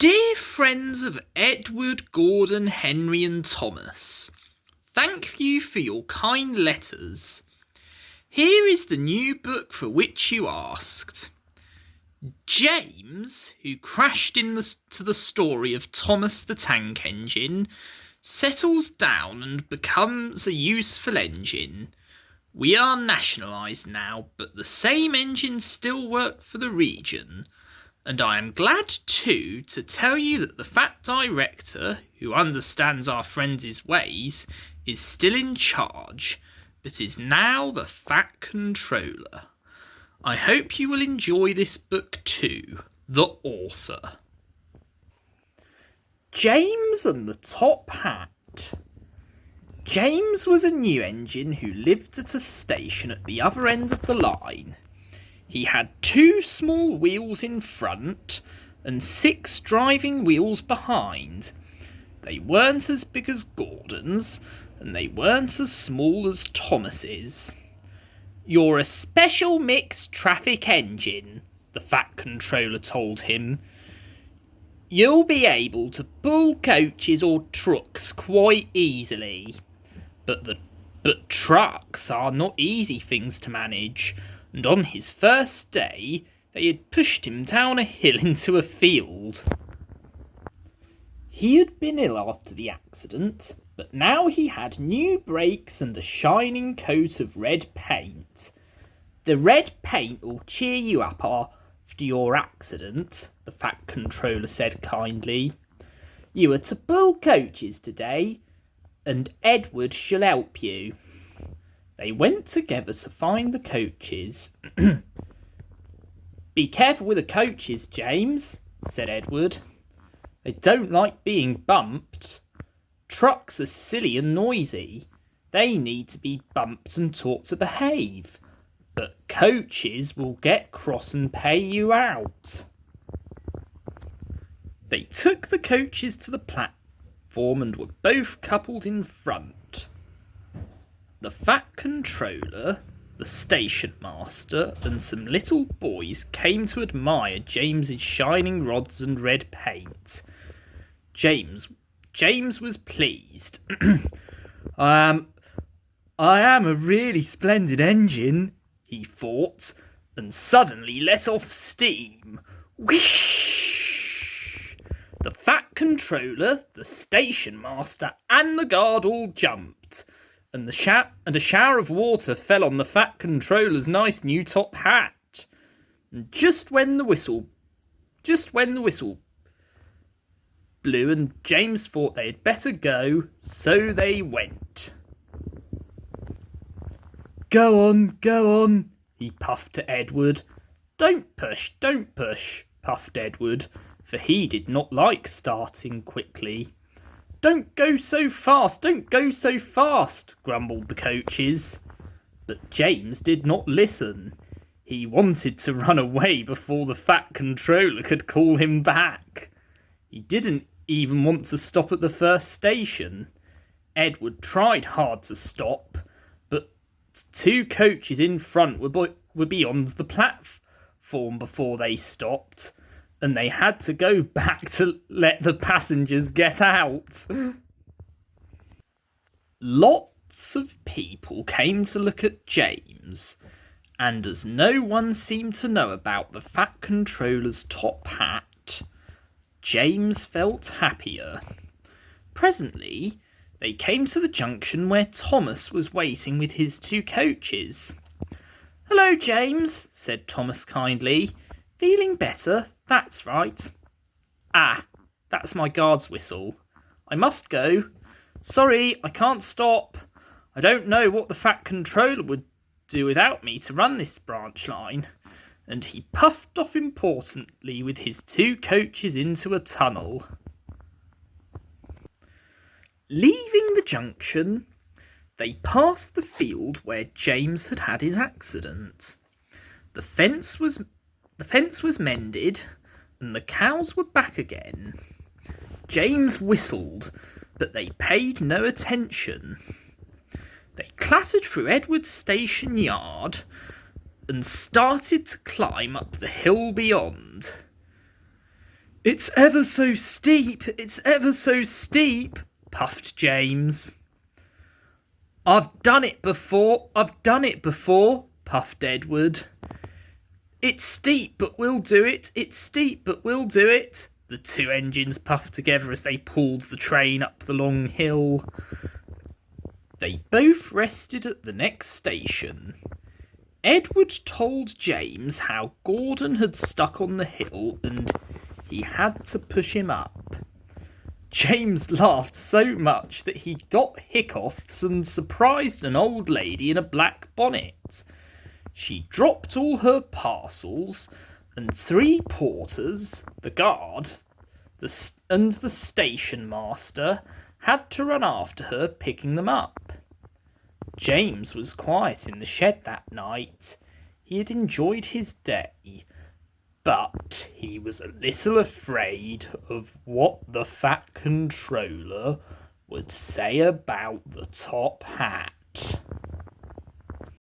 Dear friends of Edward, Gordon, Henry and Thomas, thank you for your kind letters. Here is the new book for which you asked. James, who crashed into the story of Thomas the Tank Engine, settles down and becomes a useful engine. We are nationalised now, but the same engines still work for the region. And I am glad too to tell you that the Fat Director, who understands our friends' ways, is still in charge, but is now the Fat Controller. I hope you will enjoy this book too. The Author. James and the Top Hat. James was a new engine who lived at a station at the other end of the line. He had 2 small wheels in front and 6 driving wheels behind. They weren't as big as Gordon's, and they weren't as small as Thomas's. "You're a special mixed traffic engine," the Fat Controller told him. "You'll be able to pull coaches or trucks quite easily. But trucks are not easy things to manage, and on his first day they had pushed him down a hill into a field. He had been ill after the accident, but now he had new brakes and a shining coat of red paint. "The red paint will cheer you up after your accident," the Fat Controller said kindly. "You are to pull coaches today, and Edward shall help you." They went together to find the coaches. "Be careful with the coaches, James," said Edward. "They don't like being bumped. Trucks are silly and noisy. They need to be bumped and taught to behave. But coaches will get cross and pay you out." They took the coaches to the platform and were both coupled in front. The Fat Controller, the station master, and some little boys came to admire James's shining rods and red paint. James was pleased. I am a really splendid engine," he thought, and suddenly let off steam. Whoosh! The Fat Controller, the station master, and the guard all jumped, and a shower of water fell on the Fat Controller's nice new top hat. And just when the whistle blew and James thought they had better go, so they went. Go on," he puffed to Edward. Don't push," puffed Edward, for he did not like starting quickly. Don't go so fast," grumbled the coaches. But James did not listen. He wanted to run away before the Fat Controller could call him back. He didn't even want to stop at the first station. Edward tried hard to stop, but 2 coaches in front were beyond the platform before they stopped, and they had to go back to let the passengers get out. Lots of people came to look at James, and as no one seemed to know about the Fat Controller's top hat, James felt happier. Presently, they came to the junction where Thomas was waiting with his 2 coaches. "Hello, James," said Thomas kindly. "Feeling better? That's right. Ah, that's my guard's whistle. I must go. Sorry, I can't stop. I don't know what the Fat Controller would do without me to run this branch line." And he puffed off importantly with his 2 coaches into a tunnel. Leaving the junction, they passed the field where James had had his accident. The fence was mended, and the cows were back again. James whistled, but they paid no attention. They clattered through Edward's station yard and started to climb up the hill beyond. "It's ever so steep, it's ever so steep," puffed James. I've done it before, puffed Edward. "It's steep, but we'll do it, it's steep, but we'll do it," the two engines puffed together as they pulled the train up the long hill. They both rested at the next station. Edward told James how Gordon had stuck on the hill and he had to push him up. James laughed so much that he got hiccoughs and surprised an old lady in a black bonnet. She dropped all her parcels, and 3 porters, the guard, and the station master had to run after her, picking them up. James was quiet in the shed that night. He had enjoyed his day, but he was a little afraid of what the Fat Controller would say about the top hat.